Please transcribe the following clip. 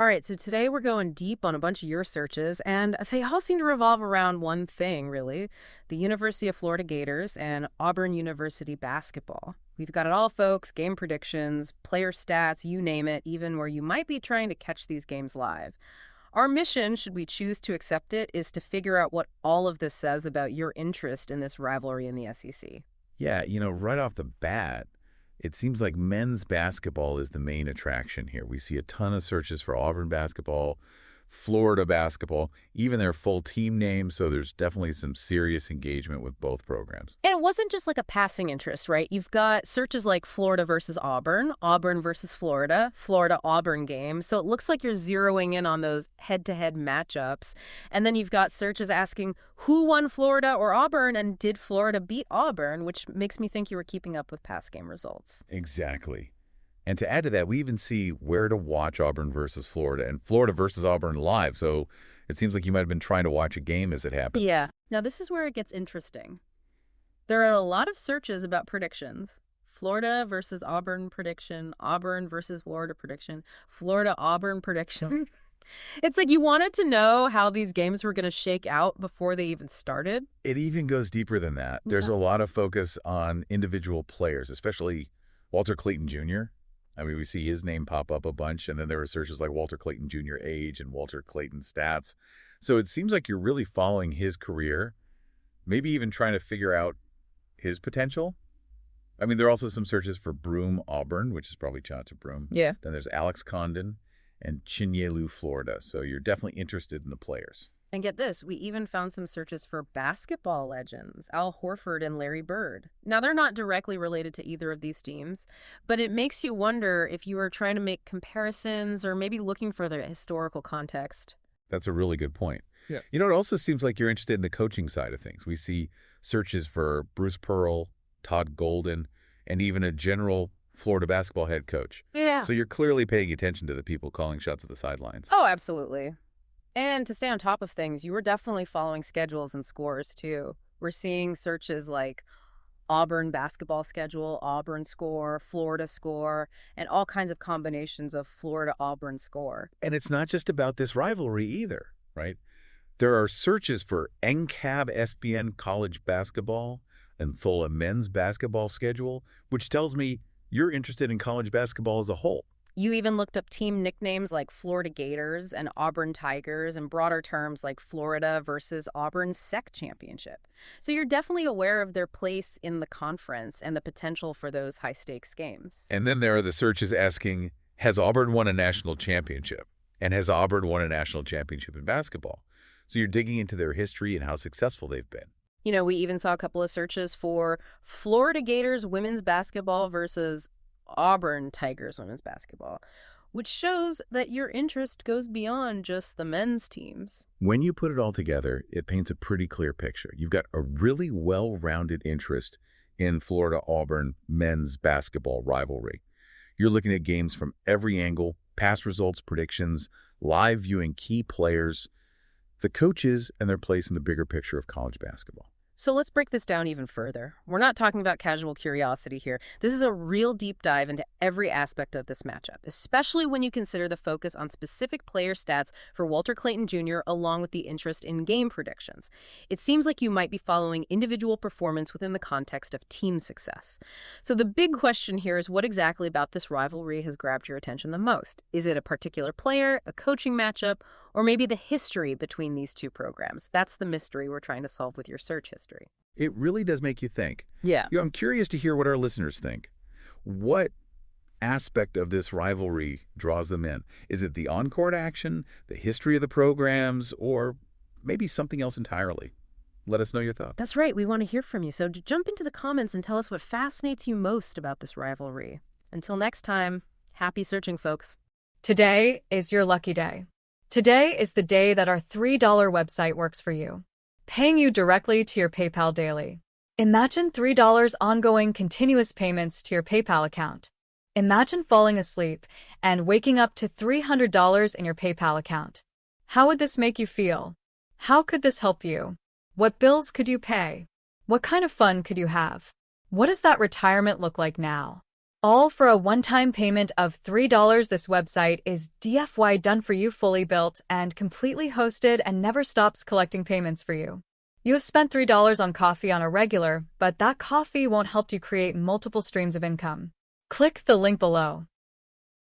All right, so today we're going deep on a bunch of your searches, and they all seem to revolve around one thing, really: the University of Florida Gators and Auburn University basketball. We've got it all, folks: game predictions, player stats, you name it, even where you might be trying to catch these games live. Our mission, should we choose to accept it, is to figure out what all of this says about your interest in this rivalry in the SEC. Yeah, right off the bat, it seems like men's basketball is the main attraction here. We see a ton of searches for Auburn basketball, Florida basketball, even their full team name, so there's definitely some serious engagement with both programs. And it wasn't just like a passing interest, right? You've got searches like Florida versus Auburn, Auburn versus Florida, Florida-Auburn game. So it looks like you're zeroing in on those head-to-head matchups. And then you've got searches asking who won Florida or Auburn, and did Florida beat Auburn, which makes me think you were keeping up with past game results. Exactly. And to add to that, we even see where to watch Auburn versus Florida and Florida versus Auburn live. So it seems like you might have been trying to watch a game as it happened. Yeah. Now, this is where it gets interesting. There are a lot of searches about predictions. Florida versus Auburn prediction, Auburn versus Florida prediction, Florida-Auburn prediction. It's like you wanted to know how these games were going to shake out before they even started. It even goes deeper than that. There's a lot of focus on individual players, especially Walter Clayton Jr. I mean, we see his name pop up a bunch, and then there are searches like Walter Clayton Jr. age and Walter Clayton stats. So it seems like you're really following his career, maybe even trying to figure out his potential. I mean, there are also some searches for Broome Auburn, which is probably shot to Broome. Yeah. Then there's Alex Condon and Chinyelu, Florida. So you're definitely interested in the players. And get this, we even found some searches for basketball legends, Al Horford and Larry Bird. Now, they're not directly related to either of these teams, but it makes you wonder if you were trying to make comparisons or maybe looking for the historical context. That's a really good point. Yeah. It also seems like you're interested in the coaching side of things. We see searches for Bruce Pearl, Todd Golden, and even a general Florida basketball head coach. Yeah. So you're clearly paying attention to the people calling shots at the sidelines. Oh, absolutely. And to stay on top of things, you were definitely following schedules and scores, too. We're seeing searches like Auburn basketball schedule, Auburn score, Florida score, and all kinds of combinations of Florida-Auburn score. And it's not just about this rivalry either, right? There are searches for NCAB SBN college basketball and Thola men's basketball schedule, which tells me you're interested in college basketball as a whole. You even looked up team nicknames like Florida Gators and Auburn Tigers, and broader terms like Florida versus Auburn SEC Championship. So you're definitely aware of their place in the conference and the potential for those high-stakes games. And then there are the searches asking, has Auburn won a national championship? And has Auburn won a national championship in basketball? So you're digging into their history and how successful they've been. You know, we even saw a couple of searches for Florida Gators women's basketball versus Auburn Tigers women's basketball, which shows that your interest goes beyond just the men's teams. When you put it all together, it paints a pretty clear picture. You've got a really well-rounded interest in Florida-Auburn men's basketball rivalry. You're looking at games from every angle, past results, predictions, live viewing key players, the coaches, and their place in the bigger picture of college basketball. So let's break this down even further. We're not talking about casual curiosity here. This is a real deep dive into every aspect of this matchup, especially when you consider the focus on specific player stats for Walter Clayton Jr. along with the interest in game predictions. It seems like you might be following individual performance within the context of team success. So the big question here is, what exactly about this rivalry has grabbed your attention the most? Is it a particular player, a coaching matchup, or maybe the history between these two programs? That's the mystery we're trying to solve with your search history. It really does make you think. Yeah. I'm curious to hear what our listeners think. What aspect of this rivalry draws them in? Is it the on-court action, the history of the programs, or maybe something else entirely? Let us know your thoughts. That's right. We want to hear from you. So jump into the comments and tell us what fascinates you most about this rivalry. Until next time, happy searching, folks. Today is your lucky day. Today is the day that our $3 website works for you, paying you directly to your PayPal daily. Imagine $3 ongoing continuous payments to your PayPal account. Imagine falling asleep and waking up to $300 in your PayPal account. How would this make you feel? How could this help you? What bills could you pay? What kind of fun could you have? What does that retirement look like now? All for a one-time payment of $3. This website is DFY done for you, fully built and completely hosted, and never stops collecting payments for you. You have spent $3 on coffee on a regular, but that coffee won't help you create multiple streams of income. Click the link below.